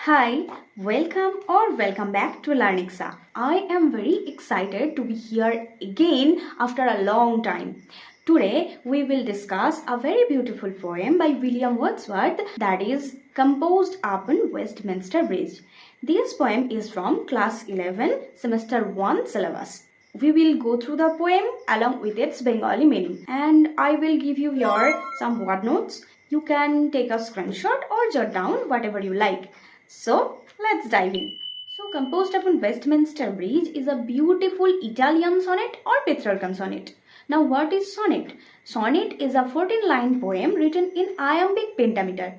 Hi, welcome back to Learnixa. I am very excited to be here again after a long time. Today we will discuss a very beautiful poem by William Wordsworth that is composed upon Westminster Bridge. This poem is from class 11 semester 1 syllabus. We will go through the poem along with its Bengali meaning and I will give you here some word notes. You can take a screenshot or jot down whatever you like. So let's dive in. So composed upon Westminster Bridge is a beautiful Italian sonnet or Petrarchan sonnet. Now what is sonnet? Sonnet is a 14-line poem written in iambic pentameter.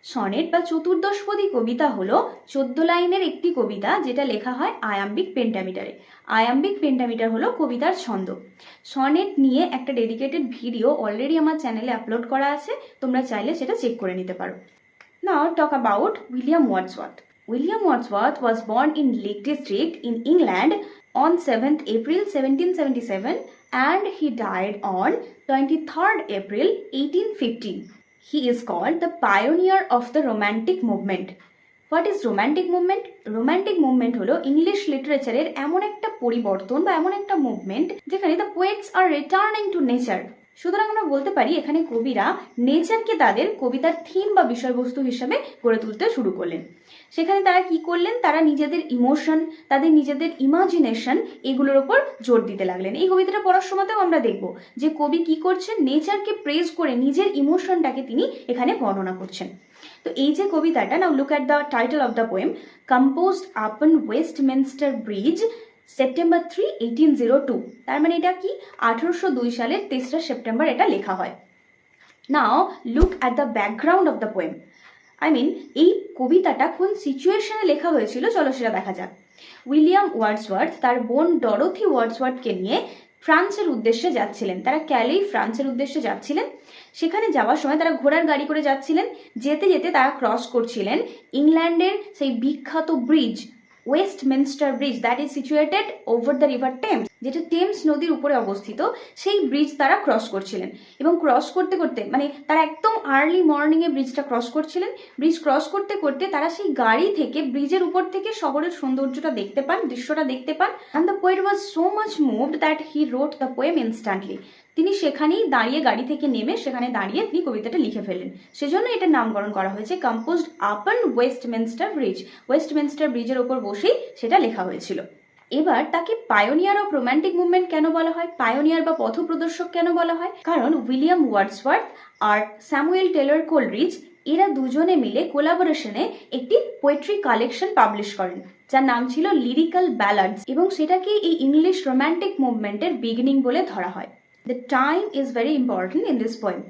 Sonnet বা চতুর্দশপদী কবিতা হলো 14 লাইনের একটি কবিতা যেটা লেখা হয় iambic পেন্টামিটারে। Iambic pentameter হলো কবিতার ছন্দ। সনেট নিয়ে একটা ডেডিকেটেড ভিডিও অলরেডি আমার চ্যানেলে আপলোড করা আছে, তোমরা চাইলে সেটা চেক করে নিতে পারো। Now talk about William Wordsworth. William Wordsworth was born in Lake District in England on 7th April 1777 and he died on 23rd April 1815. He is called the pioneer of the Romantic movement. What is Romantic movement? Romantic movement হলো English লিটারেচারের এমন একটা পরিবর্তন বা এমন একটা movement যেখানে the poets are returning to nature. সুতরাং আমরা বলতে পারি এখানে কবিরা নেচারকে তাদের কবিতার থিম বা বিষয়বস্তু হিসেবে গড়ে তুলতে শুরু করলেন। সেখানে তারা কি করলেন? তারা নিজেদের ইমোশন, তাদের নিজেদের ইমাজিনেশন এগুলোর ওপর জোর দিতে লাগলেন। এই কবিতাটা পড়ার সময়তেও আমরা দেখব যে কবি কি করছেন, নেচারকে প্রেজ করে নিজের ইমোশনটাকে তিনি এখানে বর্ণনা করছেন। তো এই যে কবিতাটা, now look at the title of the poem, composed upon Westminster Bridge September 3, 1802। তার মানে এটা কি 1802 সালের 3রা সেপ্টেম্বর এটা লেখা হয়। Now look at the background of the poem. এই কবিতাটা কোন সিচুয়েশনে লেখা হয়েছিল চলো সেটা দেখা যাক। উইলিয়াম ওয়ার্ডসওয়ার্থ তার বোন ডরোথি ওয়ার্ডসওয়ার্থকে নিয়ে ফ্রান্সের উদ্দেশ্যে যাচ্ছিলেন। তারা ক্যালেই ফ্রান্সের উদ্দেশ্যে যাচ্ছিলেন। সেখানে যাওয়ার সময় তারা ঘোড়ার গাড়ি করে যাচ্ছিলেন। যেতে যেতে তারা ক্রস করছিলেন ইংল্যান্ডের সেই বিখ্যাত bridge Westminster bridge that is situated over the river Thames, যেটা টেমস নদীর উপরে অবস্থিত। সেই ব্রিজ তারা ক্রস করছিলেন এবং ক্রস করতে করতে তারা একদম আর্লি মর্নিংয়ে ব্রিজটা ক্রস করছিলেন। ব্রিজ ক্রস করতে করতে তারা সেই গাড়ি থেকে ব্রিজের উপর থেকে শহরের সৌন্দর্যটা দেখতে পান, দৃশ্যটা দেখতে পান। And the poet was so much moved that he wrote the poem instantly. তিনি সেখানেই দাঁড়িয়ে, গাড়ি থেকে নেমে সেখানে দাঁড়িয়ে তিনি কবিতাটা লিখে ফেললেন। সেজন্য এটার নামকরণ করা হয়েছে composed upon Westminster bridge. Westminster ব্রিজের ওপর বসেই সেটা লেখা হয়েছিল। এবার তাকে পায়োনিয়ার অফ রোম্যান্টিক মুভমেন্ট কেন বলা হয়, পায়োনিয়ার বা পথপ্রদর্শক কেন বলা হয়? কারণ উইলিয়াম ওয়ার্ডসওয়ার্থ আর স্যামুয়েল টেলর কোলরিজ এরা দুজনে মিলে কোলাবোরেশনে একটি পোয়েট্রি কালেকশন পাবলিশ করেন যার নাম ছিল লিরিক্যাল ব্যালাডস, এবং সেটাকে এই ইংলিশ রোম্যান্টিক মুভমেন্টের বিগিনিং বলে ধরা হয়। The time is very important in this poem.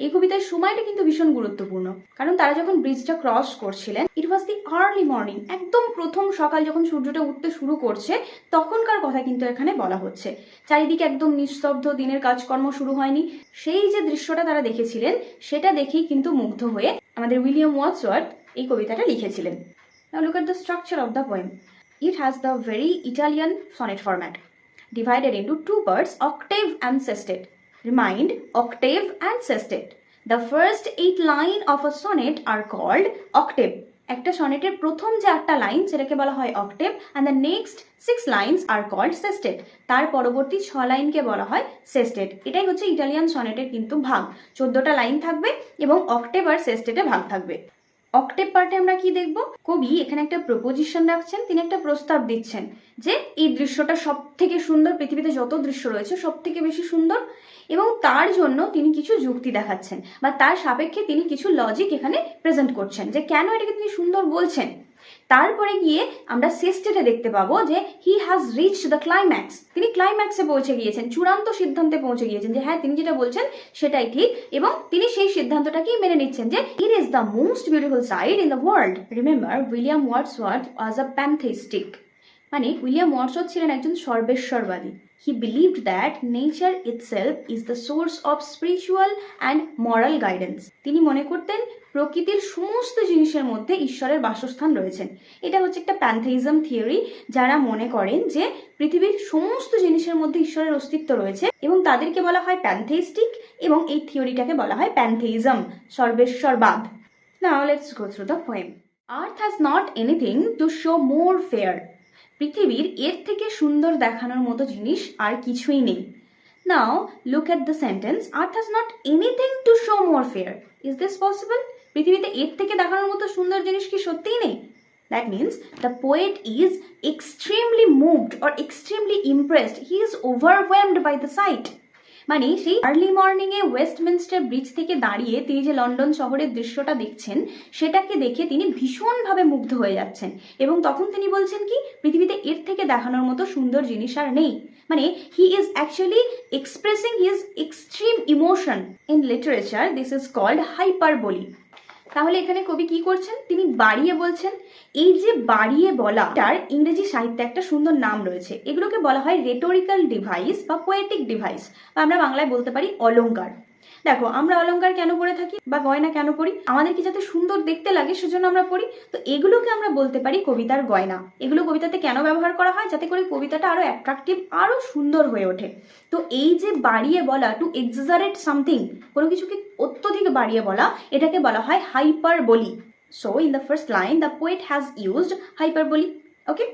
এই কবিতার সময়টা কিন্তু ভীষণ গুরুত্বপূর্ণ, কারণ তারা যখন ব্রিজটা ক্রস করছিলেন ইট ওয়াজ দি আর্লি মর্নিং, একদম প্রথম সকাল যখন সূর্যটা উঠতে শুরু করছে তখনকার কথা কিন্তু এখানে বলা হচ্ছে। চারিদিকে একদম নিস্তব্ধ, দিনের কাজকর্ম শুরু হয়নি। সেই যে দৃশ্যটা তারা দেখেছিলেন সেটা দেখেই কিন্তু মুগ্ধ হয়ে আমাদের উইলিয়াম ওয়ার্ডসওয়ার্থ এই কবিতাটা লিখেছিলেন। Now look at the structure of the poem. It has the very Italian sonnet format divided into two parts, octave and sestet. Remind, octave and sestet. The first 8 lines of a sonnet are called octave. একটা সনেটের প্রথম যে 8টা line সেটাকে বলা হয় octave, and the next 6 lines are called sestet. তার পরবর্তী 6 লাইনকে বলা হয় সেস্টেট। এটাই হচ্ছে ইটালিয়ান সনেটের কিন্তু ভাগ। 14টা লাইন থাকবে এবং অক্টেভ আর সেস্টেটে ভাগ থাকবে। অক্টেভ পার্টে আমরা কি দেখব? কবি এখানে একটা প্রপোজিশন রাখছেন, তিনি একটা প্রস্তাব দিচ্ছেন যে এই দৃশ্যটা সব থেকে সুন্দর, পৃথিবীতে যত দৃশ্য রয়েছে সব থেকে বেশি সুন্দর, এবং তার জন্য তিনি কিছু যুক্তি দেখাচ্ছেন বা তার সাপেক্ষে তিনি কিছু লজিক এখানে প্রেজেন্ট করছেন যে কেন এটাকে তিনি সুন্দর বলছেন। তারপরে গিয়ে আমরা সেস্টেটে দেখতে পাবো যে he has reached the climax, তিনি ক্লাইম্যাক্সে পৌঁছে গিয়েছেন, চূড়ান্ত সিদ্ধান্তে পৌঁছে গিয়েছেন যে হ্যাঁ তিনি যেটা বলছেন সেটাই ঠিক, এবং তিনি সেই সিদ্ধান্তটাকেই মেনে নিচ্ছেন যে it is the most beautiful sight in the world. Remember, William Wordsworth was a pantheistic, William Wordsworth ছিলেন একজন সর্বেশ্বরবাদী। He believed that nature itself is the source of spiritual and moral guidance. তিনি মনে করতেন প্রকৃতির সমস্ত জিনিসের মধ্যে ঈশ্বরের বাসস্থান রয়েছেন। এটা হচ্ছে একটা প্যান্থেইজম থিওরি, যারা মনে করেন যে পৃথিবীর সমস্ত জিনিসের মধ্যে ঈশ্বরের অস্তিত্ব রয়েছে এবং তাদেরকে বলা হয় প্যান্থেইস্টিক, এবং এই থিওরিটাকে বলা হয় প্যান্থেইজম, সর্বেশ্বরবাদ। Now let's go through the poem. Earth has not anything to show more fair. পৃথিবীর এর থেকে সুন্দর দেখানোর মতো জিনিস আর কিছুই নেই। Now look at the sentence, earth has not anything to show more fair. Is this possible? পৃথিবীতে এর থেকে দেখানোর মতো সুন্দর জিনিস কি সত্যিই নেই? That means the poet is extremely moved or extremely impressed. He is overwhelmed by the sight. মানে সেই আর্লি মর্নিংয়ে ওয়েস্টমিনস্টার ব্রিজ থেকে দাঁড়িয়ে তিনি যে লন্ডন শহরের দৃশ্যটা দেখছেন সেটাকে দেখে তিনি ভীষণভাবে মুগ্ধ হয়ে যাচ্ছেন এবং তখন তিনি বলছেন কি পৃথিবীতে এর থেকে দেখানোর মতো সুন্দর জিনিস আর নেই। মানে he is actually expressing his extreme emotion. In literature this is called hyperbole. তাহলে এখানে কবি কি করছেন? তিনি বাড়িয়ে বলছেন। এই যে বাড়িয়ে বলা, তার ইংরেজি সাহিত্যে একটা সুন্দর নাম রয়েছে। এগুলোকে বলা হয় রেটোরিক্যাল ডিভাইস বা পোয়েটিক ডিভাইস, বা আমরা বাংলায় বলতে পারি অলংকার। দেখো আমরা অলংকার কেন পরে থাকি বা গয়না কেন পরি? আমাদেরকে যাতে সুন্দর দেখতে লাগে সেজন্য আমরা পরি। তো এগুলোকে আমরা বলতে পারি কবিতার গয়না। এগুলো কবিতাতে কেন ব্যবহার করা হয়? যাতে করে কবিতাটা আরো অ্যাট্রাকটিভ, আরো সুন্দর হয়ে ওঠে। তো এই যে বাড়িয়ে বলা, টু এক্সাজারেট সামথিং, কোনো কিছুকে অত্যধিক বাড়িয়ে বলা, এটাকে বলা হয় hyperbole. So in the first line the poet has used hyperbole. Okay,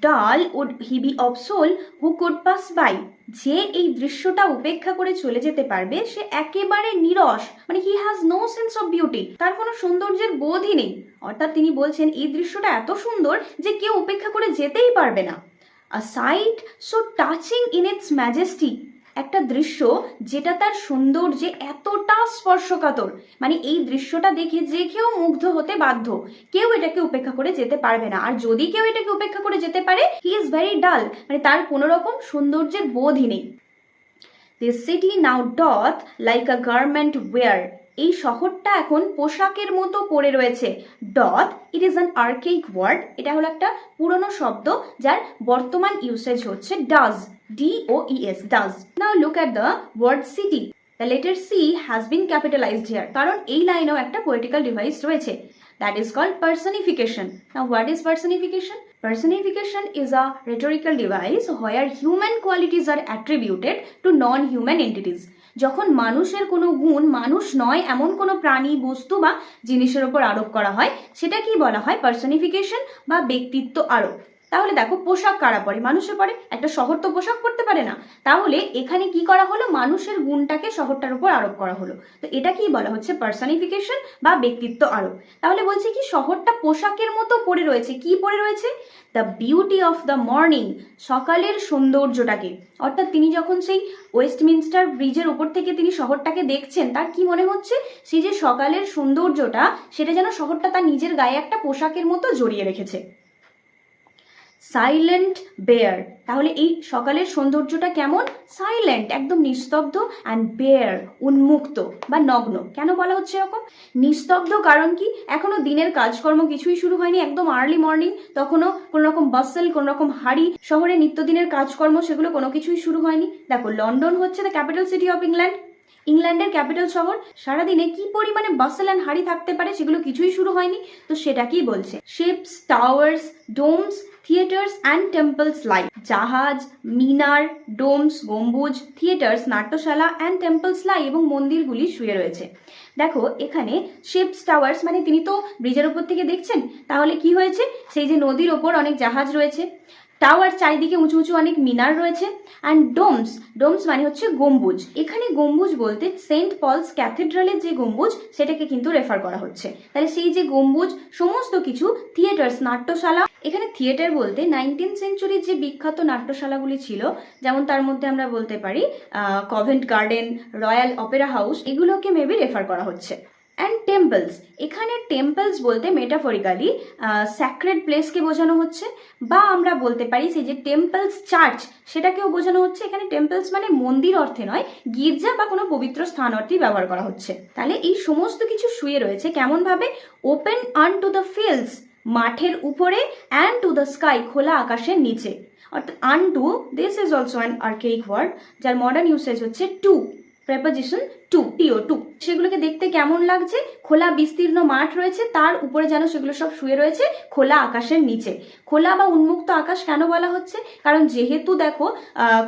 dull would he be of soul who could pass by. যে এই দৃশ্যটা উপেক্ষা করে চলে যেতে পারবে সে একেবারে নিরস, মানে he has no sense of beauty, তার কোনো সৌন্দর্যের বোধই নেই। অর্থাৎ তিনি বলছেন এই দৃশ্যটা এত সুন্দর যে কেউ উপেক্ষা করে যেতেই পারবে না। A sight so touching in its majesty, একটা দৃশ্য যেটা তার সৌন্দর্যে এতটা স্পর্শকাতর, মানে এই দৃশ্যটা দেখে যে কেউ মুগ্ধ হতে বাধ্য, কেউ এটাকে উপেক্ষা করে যেতে পারবে না। আর যদি কেউ এটাকে উপেক্ষা করে যেতে পারে, হি ইজ ভেরি ডাল, মানে তার কোনো রকম সৌন্দর্যের বোধই নেই। This city now doth like a garment wear, এই শহরটা এখন পোশাকের মতো পড়ে রয়েছে। Doth, it is an archaic word, এটা হলো একটা পুরনো শব্দ যার বর্তমান ইউসেজ হচ্ছে does, DOES, does. Now look at the word city. The letter C has been capitalized here, কারণ এই লাইনেও একটা পোয়েটিক্যাল ডিভাইস রয়েছে। That is called personification. Now what is personification? Personification is a rhetorical device where human qualities are attributed to non-human entities. যখন মানুষের কোনো গুণ মানুষ নয় এমন কোনো প্রাণী, বস্তু বা জিনিসের উপর আরোপ করা হয়, সেটাকেই বলা হয় পার্সনিফিকেশন বা ব্যক্তিত্ব আরোপ। তাহলে দেখো পোশাক কারা পরে? মানুষে পরে। একটা শহর তো পোশাক পরতে পারে না। তাহলে এখানে কি করা হলো? মানুষের গুণটাকে শহরটার উপর আরোপ করা হলো। তো এটাকেই বলা হচ্ছে পার্সনিফিকেশন বা ব্যক্তিত্ব আরোপ। তাহলে বলছে কি শহরটা পোশাকের মতো পড়ে রয়েছে। কি পড়ে রয়েছে? The beauty of the morning, সকালের সৌন্দর্যটাকে। অর্থাৎ তিনি যখন সেই ওয়েস্টমিনস্টার ব্রিজের উপর থেকে তিনি শহরটাকে দেখছেন, তার কি মনে হচ্ছে? সেই যে সকালের সৌন্দর্যটা, সেটা যেন শহরটা তার নিজের গায়ে একটা পোশাকের মতো জড়িয়ে রেখেছে। সাইলেন্ট বেয়ার, তাহলে এই সকালের সৌন্দর্যটা কেমন? সাইলেন্ট, একদম নিস্তব্ধ, অ্যান্ড বেয়ার, উন্মুক্ত বা নগ্ন। কেন বলা হচ্ছে এরকম? নিস্তব্ধ কারণ কি? এখনো দিনের কাজকর্ম কিছুই শুরু হয়নি, একদম আর্লি মর্নিং, তখনও কোনো রকম বাসেল, কোনো রকম হাড়ি, শহরে নিত্যদিনের কাজকর্ম সেগুলো কোনো কিছুই শুরু হয়নি। দেখো লন্ডন হচ্ছে the capital city of England, ইংল্যান্ডের ক্যাপিটাল শহর। সারাদিনে কি পরিমাণে বাসেল অ্যান্ড হাড়ি থাকতে পারে, সেগুলো কিছুই শুরু হয়নি। তো সেটা কি বলছে? Ships, towers, domes, theatres and temples like, জাহাজ, মিনার, ডোমস, গম্বুজ, থিয়েটার্স, নাট্যশালা, অ্যান্ড টেম্পলস লাই, এবং মন্দিরগুলি শুয়ে রয়েছে। দেখো এখানে শিপস, টাওয়ার্স, মানে তিনি তো ব্রিজের ওপর থেকে দেখছেন, তাহলে কি হয়েছে? সেই যে নদীর ওপর অনেক জাহাজ রয়েছে। টাওয়ার, চারিদিকে উঁচু উঁচু অনেক মিনার রয়েছে। অ্যান্ড ডোমস, ডোমস মানে হচ্ছে গম্বুজ। এখানে গম্বুজ বলতে সেন্ট পলস ক্যাথিড্রালের যে গম্বুজ সেটাকে কিন্তু রেফার করা হচ্ছে। তাহলে সেই যে গম্বুজ, সমস্ত কিছু। থিয়েটার্স, নাট্যশালা, এখানে থিয়েটার বলতে 19th সেঞ্চুরির যে বিখ্যাত নাট্যশালাগুলি ছিল, যেমন তার মধ্যে আমরা বলতে পারি Covent garden, royal Opera house, এগুলোকে মেবি রেফার করা হচ্ছে। অ্যান্ড টেম্পলস, এখানে টেম্পলস বলতে মেটাফরিক্যালি স্যাক্রেড প্লেসকে বোঝানো হচ্ছে, বা আমরা বলতে পারি সেই যে টেম্পলস চার্চ সেটাকেও বোঝানো হচ্ছে। এখানে টেম্পলস মানে মন্দির অর্থে নয়, গির্জা বা কোনো পবিত্র স্থান অর্থেই ব্যবহার করা হচ্ছে। তাহলে এই সমস্ত কিছু শুয়ে রয়েছে কেমন ভাবে? Open on to the fields, মাঠের উপরে, অ্যান্ড টু দ্য স্কাই, খোলা আকাশের নিচে। অর্থাৎ unto, this is also an archaic word, যার মডার্ন ইউসেজ হচ্ছে টু। Preposition to, to. সেগুলোকে দেখতে কেমন লাগছে? খোলা বিস্তীর্ণ মাঠ রয়েছে, তার উপরে যেন সেগুলো সব শুয়ে রয়েছে খোলা আকাশের নিচে। খোলা বা উন্মুক্ত আকাশ কেন বলা হচ্ছে? কারণ যেহেতু দেখো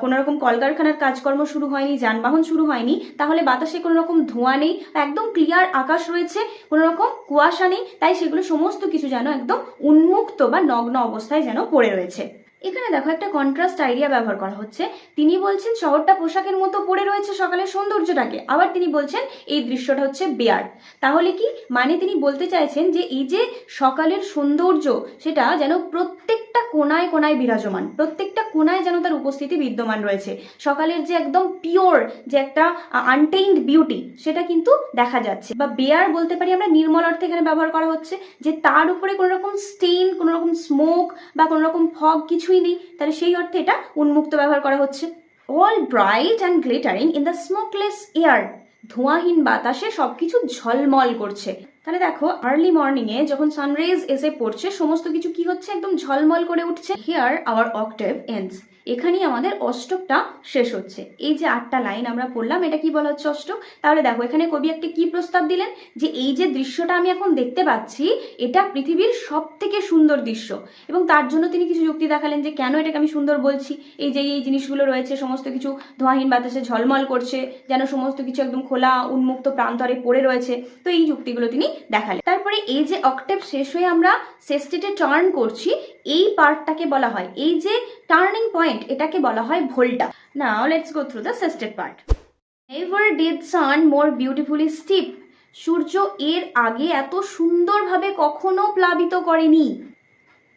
কোনো রকম কলকারখানার কাজকর্ম শুরু হয়নি, যানবাহন শুরু হয়নি, তাহলে বাতাসে কোনো রকম ধোঁয়া নেই, একদম ক্লিয়ার আকাশ রয়েছে, কোনো রকম কুয়াশা নেই, তাই সেগুলো সমস্ত কিছু যেন একদম উন্মুক্ত বা নগ্ন অবস্থায় যেন পড়ে রয়েছে। এখানে দেখো একটা কন্ট্রাস্ট আইডিয়া ব্যবহার করা হচ্ছে। তিনি বলছেন শহরটা পোশাকের মতো পড়ে রয়েছে সকালের সৌন্দর্যটাকে, আবার তিনি বলছেন এই দৃশ্যটা হচ্ছে বেয়ার। তাহলে কি মানে তিনি বলতে চাইছেন যে এই যে সকালের সৌন্দর্য সেটা যেন প্রত্যেকটা কোনায় কোনায় বিরাজমান, প্রত্যেকটা কোনায় যেন তার উপস্থিতি বিদ্যমান রয়েছে। সকালের যে একদম পিওর যে একটা আনটেইনড বিউটি সেটা কিন্তু দেখা যাচ্ছে। বা বেয়ার বলতে পারি আমরা নির্মল অর্থে এখানে ব্যবহার করা হচ্ছে, যে তার উপরে কোনো রকম স্টেইন, কোনো রকম স্মোক বা কোনো রকম ফগ কিছুই নেই, তাহলে সেই অর্থে এটা উন্মুক্ত ব্যবহার করা হচ্ছে। All bright and glittering in the smokeless air, ধোঁয়াহীন বাতাসে সবকিছু ঝলমল করছে। তাহলে দেখো আর্লি মর্নিং এ যখন সানরাইজ এসে পড়ছে সমস্ত কিছু কি হচ্ছে? একদম ঝলমল করে উঠছে। হিয়ার আওয়ার অক্টেভ এন্ডস, এখানেই আমাদের অষ্টকটা শেষ হচ্ছে। এই যে 8টা লাইন আমরা পড়লাম, এটা কি বলা হচ্ছে? অষ্টক। তাহলে দেখো এখানে কবি একটা কি প্রস্তাব দিলেন, যে এই যে দৃশ্যটা আমি এখন দেখতে পাচ্ছি এটা পৃথিবীর সব থেকে সুন্দর দৃশ্য, এবং তার জন্য তিনি কিছু যুক্তি দেখালেন যে কেন এটাকে আমি সুন্দর বলছি। এই যে এই জিনিসগুলো রয়েছে সমস্ত কিছু ধোঁয়াহীন বাতাসে ঝলমল করছে, যেন সমস্ত কিছু একদম খোলা উন্মুক্ত প্রান্তরে পড়ে রয়েছে, তো এই যুক্তিগুলো তিনি দেখালেন। তারপরে এই যে অক্টেভ শেষ হয়ে আমরা সেস্টেটে টার্ন করছি, এই পার্টটাকে বলা হয়, এই যে টার্নিং পয়েন্ট এটাকে বলা হয় volta. Now let's go through the sestet part. Never did sun more beautifully steep, সূর্য এর আগে এত সুন্দরভাবে কখনো প্লাবিত করেনি।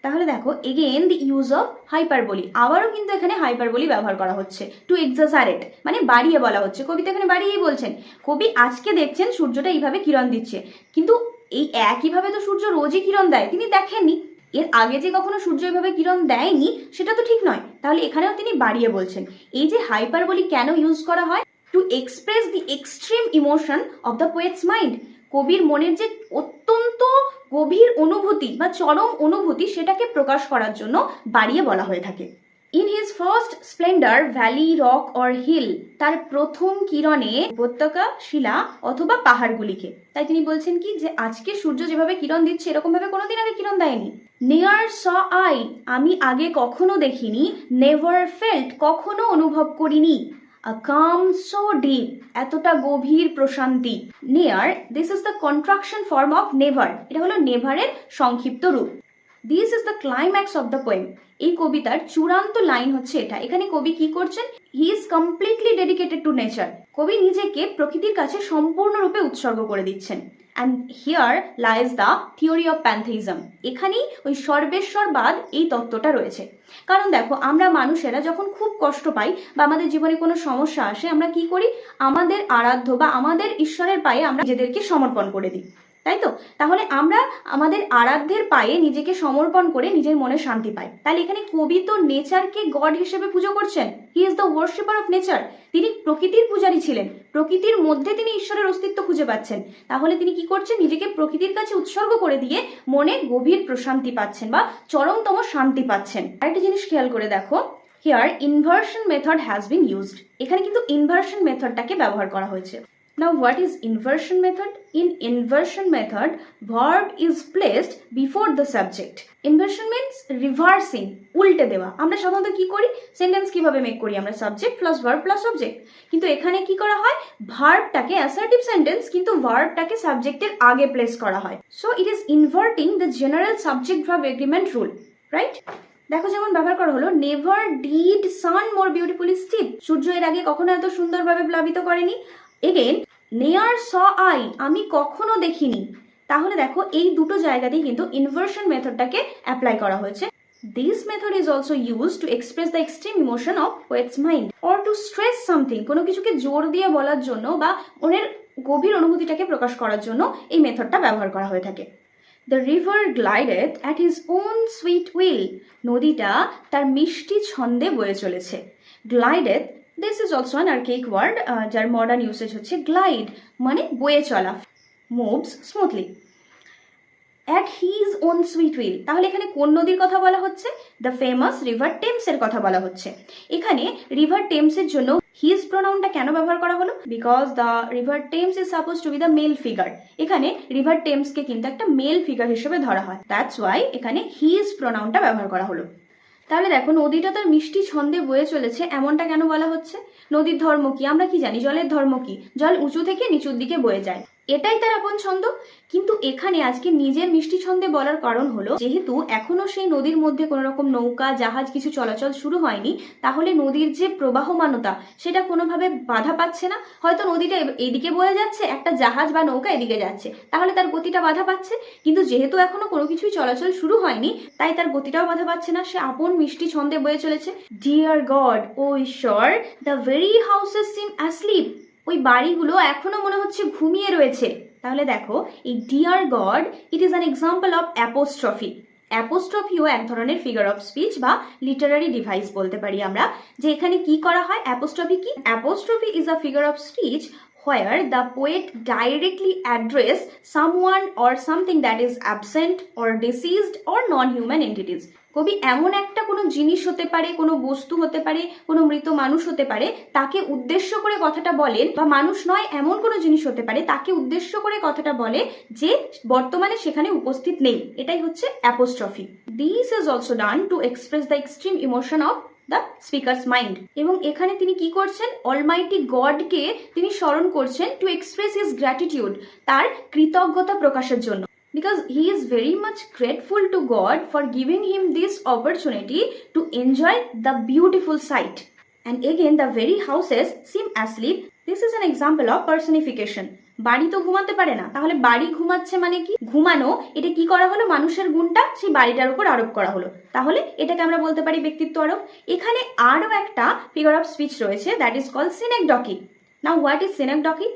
তাহলে দেখো again the use of hyperbole, আবারও কিন্তু এখানে হাইপারবলি ব্যবহার করা হচ্ছে। টু এক্সাজারেট মানে বাড়িয়ে বলা হচ্ছে, কবিতা এখানে বাড়িয়েই বলছেন। কবি আজকে দেখছেন সূর্যটা এইভাবে কিরণ দিচ্ছে, কিন্তু এই একইভাবে তো সূর্য রোজই কিরণ দেয়, তিনি দেখেননি। এর আগে যে কখনো সূর্য এইভাবে কিরণ দেয়নি সেটা তো ঠিক নয়, তাহলে এখানেও তিনি বাড়িয়ে বলছেন। এই যে হাইপারবলি কেন ইউজ করা হয়? To express the extreme emotion of the poet's mind, কবির মনের যে অত্যন্ত গভীর অনুভূতি বা চরম অনুভূতি সেটাকে প্রকাশ করার জন্য বাড়িয়ে বলা হয়ে থাকে। In his first splendour valley, rock or hill, তার প্রথম কিরণে উপত্যকা, শিলা অথবা পাহাড়গুলিকে। তাই তিনি বলছেন কি, যে আজকে সূর্য যেভাবে কিরণ দিচ্ছে এরকম ভাবে কোনোদিন আগে কিরণ দেয়নি। নেয়ার স আই, আমি আগে কখনো দেখিনি। নেভার ফেল্ট, কখনো অনুভব করিনি। আ কাম সো ডিপ, এতটা গভীর প্রশান্তি। নেয়ার, this is the contraction form of never, এটা হলো নেভারের সংক্ষিপ্ত রূপ। This is the climax of the poem, এই কবিতার চূড়ান্ত লাইন হচ্ছে এটা। এখানে কবি কি করছেন? He is completely dedicated to nature, কবি নিজেকে প্রকৃতির কাছে সম্পূর্ণরূপে উৎসর্গ করে দিচ্ছেন। And here lies the theory of pantheism, এখানেই ওই সর্বেশ্বরবাদ এই তত্ত্বটা রয়েছে। কারণ দেখো আমরা মানুষেরা যখন খুব কষ্ট পাই বা আমাদের জীবনে কোনো সমস্যা আসে, আমরা কি করি? আমাদের আরাধ্য বা আমাদের ঈশ্বরের পায়ে আমরা নিজেদেরকে সমর্পণ করে দিই, তাই তো? তাহলে আমরা আমাদের আরাধ্যের পায়ে নিজেকে সমর্পণ করে নিজের মনে শান্তি পাই। তাহলে এখানে কবি তো নেচারকে গড হিসেবে পুজো করছেন। He is the worshipper of nature, তিনি প্রকৃতির পূজারী ছিলেন, প্রকৃতির মধ্যে তিনি ঈশ্বরের অস্তিত্ব খুঁজে পাচ্ছেন। তাহলে তিনি কি করছেন? নিজেকে প্রকৃতির কাছে উৎসর্গ করে দিয়ে মনে গভীর প্রশান্তি পাচ্ছেন বা চরমতম শান্তি পাচ্ছেন। আরেকটা জিনিস খেয়াল করে দেখো, here inversion method has been used, এখানে কিন্তু ইনভার্সন মেথডটাকে ব্যবহার করা হয়েছে। Now what is inversion method? In inversion method, verb is placed before the subject. Inversion means reversing, উল্টে দেওয়া। আমরা সাধারণত কি করি? সেন্টেন্স কিভাবে মেক করি আমরা? Subject plus verb plus object. কিন্তু এখানে কি করা হয়? ভার্বটাকে অ্যাসার্টিভ সেন্টেন্স কিন্তু ভার্বটাকে সাবজেক্টের আগে প্লেস করা হয়। So it is inverting the general subject verb agreement rule, right? দেখো যেমন ব্যবহার করা হলো, never did sun more beautifully steep, সূর্য এর আগে কখনো এত সুন্দরভাবে প্লাবিত করেনি। এগেন নেয়ার স আই, আমি কখনো দেখিনি। তাহলে দেখো এই দুটো জায়গাতেই কিন্তু ইনভার্সন মেথডটাকে অ্যাপ্লাই করা হয়েছে। This method is also use to express the extreme emotion of poet's mind or to stress something, কোনো কিছুকে জোর দিয়ে বলার জন্য বা মনের গভীর অনুভূতিটাকে প্রকাশ করার জন্য এই মেথডটা ব্যবহার করা হয়ে থাকে। The river glided at his own sweet will, নদীটা তার মিষ্টি ছন্দে বয়ে চলেছে। Glided, this is also an archaic word, যার মডার্ন ইউসেজ হচ্ছে গ্লাইড, মানে বয়ে চলা। Moves smoothly. At his own sweet will, তাহলে এখানে কোন নদীর কথা বলা হচ্ছে? দ্য ফেমাস রিভার টেমসের কথা বলা হচ্ছে। এখানে রিভার টেমসের জন্য হিজ প্রোনাউনটা কেন ব্যবহার করা হলো? Because the river Thames is suppose to be the male figure. এখানে রিভার টেমসকে কিন্তু একটা মেল ফিগার হিসেবে ধরা হয়, দ্যাটস ওয়াই এখানে হিজ প্রোনাউনটা ব্যবহার করা হলো। তাহলে দেখো, নদীটা তার মিষ্টি ছন্দে বয়ে চলেছে, এমনটা কেন বলা হচ্ছে? নদীর ধর্ম কি? আমরা কি জানি জলের ধর্ম কি? জল উঁচু থেকে নিচুর দিকে বয়ে যায়, এটাই তার আপন ছন্দ। কিন্তু এখানে আজকে নিজের মিষ্টি ছন্দে বলার কারণ হলো, যেহেতু এখনো সেই নদীর মধ্যে কোনো রকম নৌকা জাহাজ কিছু চলাচল শুরু হয়নি, তাহলে নদীর যে প্রবাহমানতা সেটা কোনোভাবে বাধা পাচ্ছে না। হয়তো নদীটা এইদিকে বয়ে যাচ্ছে, একটা জাহাজ বা নৌকা এদিকে যাচ্ছে, তাহলে তার গতিটা বাধা পাচ্ছে। কিন্তু যেহেতু এখনো কোনো কিছুই চলাচল শুরু হয়নি, তাই তার গতিটাও বাধা পাচ্ছে না, সে আপন মিষ্টি ছন্দে বয়ে চলেছে। ডিয়ার গড, ও ঈশ্বর, the very houses SIM asleep. ওই বাড়িগুলো এখনো মনে হচ্ছে ঘুমিয়ে রয়েছে। তাহলে দেখো, এই dear God, it is an example of apostrophe. অ্যাপোস্ট্রফিও এক ধরনের ফিগার অফ স্পিচ বা লিটারারি ডিভাইস বলতে পারি আমরা, যে এখানে কি করা হয়। অ্যাপোস্ট্রফি কি? Apostrophe is a figure of speech where the poet directly address someone or something that is absent or deceased or non-human entities. কবি এমন একটা কোনো জিনিস হতে পারে, কোনো বস্তু হতে পারে, কোনো মৃত মানুষ হতে পারে, তাকে উদ্দেশ্য করে কথাটা বলেন, বা মানুষ নয় এমন কোনো জিনিস হতে পারে, তাকে উদ্দেশ্য করে কথাটা বলে যে বর্তমানে সেখানে উপস্থিত নেই। এটাই হচ্ছে apostrophe. This is also done to express the extreme emotion of the speaker's mind. এবং এখানে তিনি কি করছেন? অলমাইটি গডকে তিনি স্মরণ করছেন টু এক্সপ্রেস হিজ গ্র্যাটিটিউড, তার কৃতজ্ঞতা প্রকাশের জন্য। Because he is very much grateful to God for giving him this opportunity to enjoy the beautiful sight. And again, the very houses seem asleep. This is an example of personification. বাড়ি তো ঘুমাতে পারে না, তাহলে বাড়ি ঘুমাচ্ছে মানে কি? ঘুমানো, এটা কি করা হলো? মানুষের গুণটা সেই বাড়িটার উপর আরোপ করা হলো, তাহলে এটাকে আমরা বলতে পারি ব্যক্তিত্ব আরোপ। এখানে আরও একটা ফিগার অফ স্পিচ রয়েছে, that is called synecdoche. Now what is synecdoche?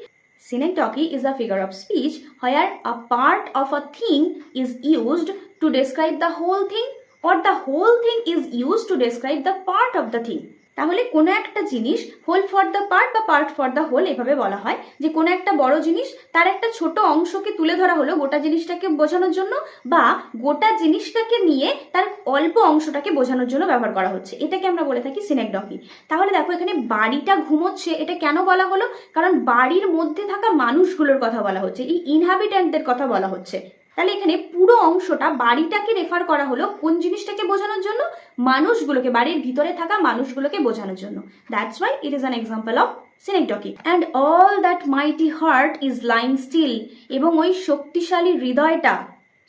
Synecdoche is a figure of speech where a part of a thing is used to describe the whole thing, or the whole thing is used to describe the part of the thing. তাহলে কোনো একটা জিনিস whole for the part বা part for the whole এভাবে বলা হয়, যে কোনো একটা বড় জিনিস তার একটা ছোট অংশকে তুলে ধরা হলো গোটা জিনিসটাকে বোঝানোর জন্য, বা গোটা জিনিসটাকে নিয়ে তার অল্প অংশটাকে বোঝানোর জন্য ব্যবহার করা হচ্ছে, এটাকে আমরা বলে থাকি সিনেকডকি। তাহলে দেখো, এখানে বাড়িটা ঘুমোচ্ছে, এটা কেন বলা হলো? কারণ বাড়ির মধ্যে থাকা মানুষগুলোর কথা বলা হচ্ছে, এই ইনহ্যাবিট্যান্টদের কথা বলা হচ্ছে। তাহলে এখানে পুরো অংশটা বাড়িটাকে রেফার করা হলো কোন জিনিসটাকে বোঝানোর জন্য? মানুষগুলোকে, বাড়ির ভিতরে থাকা মানুষগুলোকে বোঝানোর জন্য। That's why it is an example of synecdoche. And all that mighty heart is lying still. এবং ওই শক্তিশালী হৃদয়টা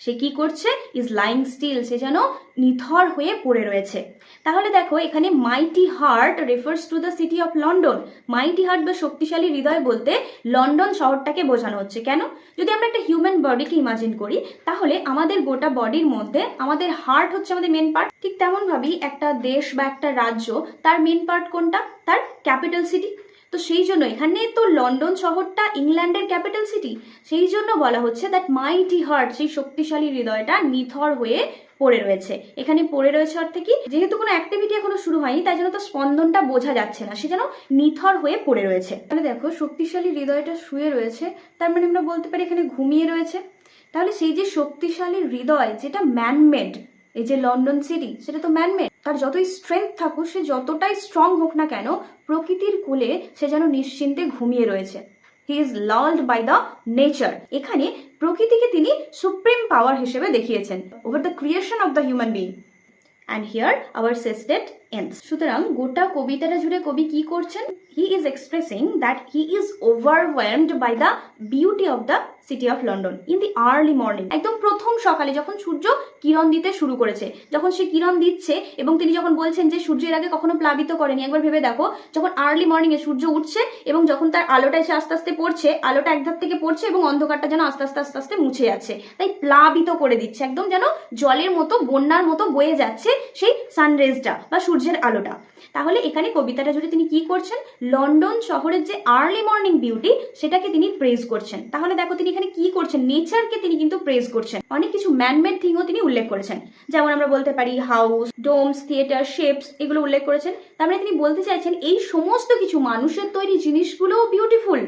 সে কি করছে? ইজ লাইং স্টিল, সে যেন নিথর হয়ে পড়ে রয়েছে। তাহলে দেখো, এখানে মাইটি heart refers to the city of London. মাইটি heart বা শক্তিশালী হৃদয় বলতে লন্ডন শহরটাকে বোঝানো হচ্ছে। কেন? যদি আমরা একটা হিউম্যান বডিকে ইমাজিন করি, তাহলে আমাদের গোটা বডির মধ্যে আমাদের হার্ট হচ্ছে আমাদের মেন পার্ট। ঠিক তেমনভাবেই একটা দেশ বা একটা রাজ্য, তার মেন পার্ট কোনটা? তার ক্যাপিটাল সিটি। তো সেই জন্য এখানে তো লন্ডন শহরটা ইংল্যান্ডের ক্যাপিটাল সিটি, সেই জন্য বলা হচ্ছে দ্যাট মাইটি হার্ট, সেই শক্তিশালী হৃদয়টা নিথর হয়ে পড়ে রয়েছে। এখানে পড়ে রয়েছে অর্থে কি? যেহেতু কোনো অ্যাক্টিভিটি এখনো শুরু হয়নি, তাই জন্য তার স্পন্দনটা বোঝা যাচ্ছে না, সে যেন নিথর হয়ে পড়ে রয়েছে। তাহলে দেখো, শক্তিশালী হৃদয়টা শুয়ে রয়েছে, তার মানে আমরা বলতে পারি এখানে ঘুমিয়ে রয়েছে। তাহলে সেই যে শক্তিশালী হৃদয়, যেটা ম্যানমেড, এই যে লন্ডন সিটি, সেটা তো ম্যানমেড। তার যতই স্ট্রেংথ থাকুক, সে যতটাই স্ট্রং হোক না কেন, প্রকৃতির কোলে সে যেন নিশ্চিন্তে ঘুমিয়ে রয়েছে। He is lulled by the nature. এখানে প্রকৃতিকে তিনি সুপ্রিম পাওয়ার হিসেবে দেখিয়েছেন over the creation of the human being. And here our sestet ends. সুতরাং গোটা কবিতাটা জুড়ে কবি কি করছেন? He is expressing that he is overwhelmed by the beauty of the city of London in the early morning. একদম প্রথম সকালে যখন সূর্য কিরণ দিতে শুরু করেছে, যখন সে কিরণ দিচ্ছে, এবং তিনি যখন বলছেন যে সূর্যের আগে কখনো প্লাবিত করেনি। একবার ভেবে দেখো, যখন আর্লি মর্নিং এ সূর্য উঠছে এবং যখন তার আলোটা এসে আস্তে আস্তে পড়ছে, আলোটা একধার থেকে পড়ছে এবং অন্ধকারটা যেন আস্তে আস্তে আস্তে আস্তে মুছে যাচ্ছে, তাই প্লাবিত করে দিচ্ছে, একদম যেন জলের মতো, বন্যার মতো বয়ে যাচ্ছে সেই সানরেজটা বা সূর্যের আলোটা। তাহলে এখানে কবিতাটা জুড়ে তিনি কি করছেন? লন্ডন শহরের যে আর্লি মর্নিং বিউটি, সেটাকে তিনি প্রেজ করছেন। তাহলে দেখো, তিনি এখানে কি করছেন? নেচারকে তিনি কিন্তু প্রেজ করছেন। অনেক কিছু ম্যানমেড থিংও তিনি উল্লেখ করেছেন, যেমন আমরা বলতে পারি হাউস, ডোমস, থিয়েটার, শেপস, এগুলো উল্লেখ করেছেন। তার মানে তিনি বলতে চাইছেন এই সমস্ত কিছু মানুষের তৈরি জিনিসগুলোও beautiful,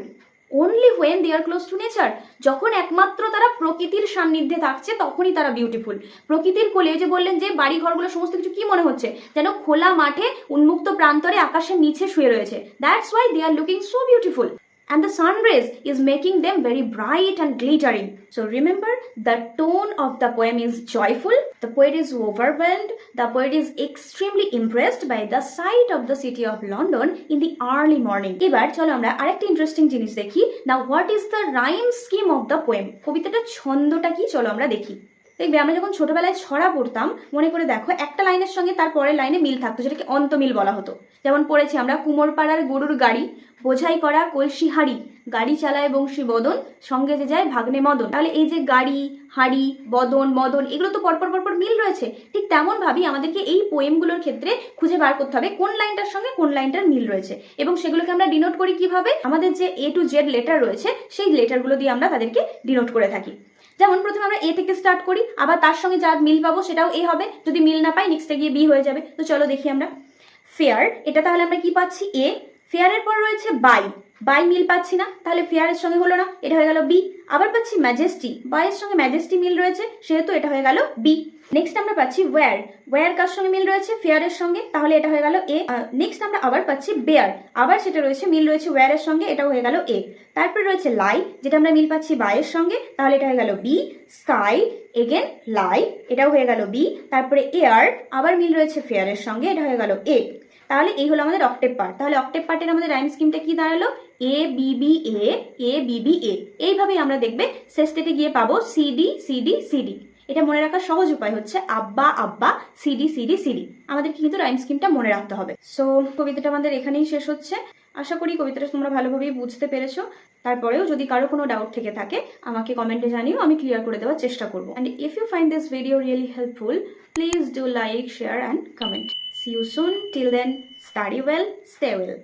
only when they are close to nature. যখন একমাত্র তারা প্রকৃতির সান্নিধ্যে থাকছে তখনই তারা বিউটিফুল। প্রকৃতির কোলে যে বললেন যে বাড়ি ঘরগুলো সমস্ত কিছু কি মনে হচ্ছে, যেন খোলা মাঠে উন্মুক্ত প্রান্তরে আকাশের নিচে শুয়ে রয়েছে। That's why they are looking so beautiful. And the sun rays is making them very bright and glittering. So remember, the tone of the poem is joyful. The poet is overwhelmed. The poet is extremely impressed by the sight of the city of London in the early morning. এবার চলো আমরা আরেকটা interesting জিনিস দেখি। Now what is the rhyme scheme of the poem? কবিতাটার ছন্দটা কি চলো আমরা দেখি। দেখবে আমরা যখন ছোটবেলায় ছড়া পড়তাম, মনে করে দেখো একটা লাইনের সঙ্গে তার পরের লাইনে মিল থাকতো, যেটাকে অন্তমিল বলা হতো। যেমন পড়েছি আমরা, কুমোরপাড়ার গরুর গাড়ি, বোঝাই করা কলসি হাড়ি, গাড়ি চালায় বংশী বদন, সঙ্গে যে যায় ভাগ্নে মদন। তাহলে এই যে গাড়ি, হাড়ি, বদন, মদন, এগুলো তো পরপর পরপর মিল রয়েছে। ঠিক তেমন ভাবেই আমাদেরকে এই পোয়েমগুলোর ক্ষেত্রে খুঁজে বার করতে হবে কোন লাইনটার সঙ্গে কোন লাইনটার মিল রয়েছে, এবং সেগুলোকে আমরা ডিনোট করি কিভাবে? আমাদের যে A to Z লেটার রয়েছে সেই লেটারগুলো দিয়ে আমরা তাদেরকে ডিনোট করে থাকি। যেমন প্রথমে আমরা এ থেকে স্টার্ট করি, আবার তার সঙ্গে যা মিল পাবো সেটাও এ হবে, যদি মিল না পাই নেক্সটে গিয়ে বি হয়ে যাবে। তো চলো দেখি আমরা। ফেয়ার, এটা তাহলে আমরা কি পাচ্ছি? এ। ফেয়ারের পর রয়েছে বাই, বাই মিল পাচ্ছি না, তাহলে ফেয়ারের সঙ্গে হলো না, এটা হয়ে গেল বি। আবার পাচ্ছি ম্যাজেস্টি, বাইয়ের সঙ্গে ম্যাজেস্টি মিল রয়েছে, সেহেতু এটা হয়ে গেল বি। নেক্সট আমরা পাচ্ছি ওয়্যার, ওয়্যার কার সঙ্গে মিল রয়েছে? ফেয়ারের সঙ্গে, তাহলে এটা হয়ে গেল এ। নেক্সট আমরা আবার পাচ্ছি বেয়ার, আবার সেটা রয়েছে মিল রয়েছে ওয়্যারের সঙ্গে, এটাও হয়ে গেল এ। তারপর রয়েছে লাই, যেটা আমরা মিল পাচ্ছি বাইয়ের সঙ্গে, তাহলে এটা হয়ে গেল বি। স্কাই, এগেন লাই, এটাও হয়ে গেল বি। তারপরে এয়ার, আবার মিল রয়েছে ফেয়ারের সঙ্গে, এটা হয়ে গেল এ। তাহলে এই হলো আমাদের অক্টেভ পার্ট। তাহলে অক্টেভ পার্টের আমাদের রাইম স্কিমটা কি দাঁড়ালো? A B B A, A B B A. এইভাবেই আমরা দেখবে শেষ স্টেটে গিয়ে পাবো সিডি সিডি সিডি। এটা মনে রাখার সহজ উপায় হচ্ছে আব্বা আব্বা সিডি সিডি সিডি। আমাদেরকে কিন্তু রাইম স্কিমটা মনে রাখতে হবে। সো কবিতাটা আমাদের এখানেই শেষ হচ্ছে। আশা করি কবিতাটা তোমরা ভালোভাবেই বুঝতে পেরেছো। তারপরেও যদি কারো কোনো ডাউট থেকে থাকে আমাকে কমেন্টে জানিও, আমি ক্লিয়ার করে দেওয়ার চেষ্টা করবো। And if you find this video really helpful, please do like, share and comment. See you soon. Till then, study well, stay well.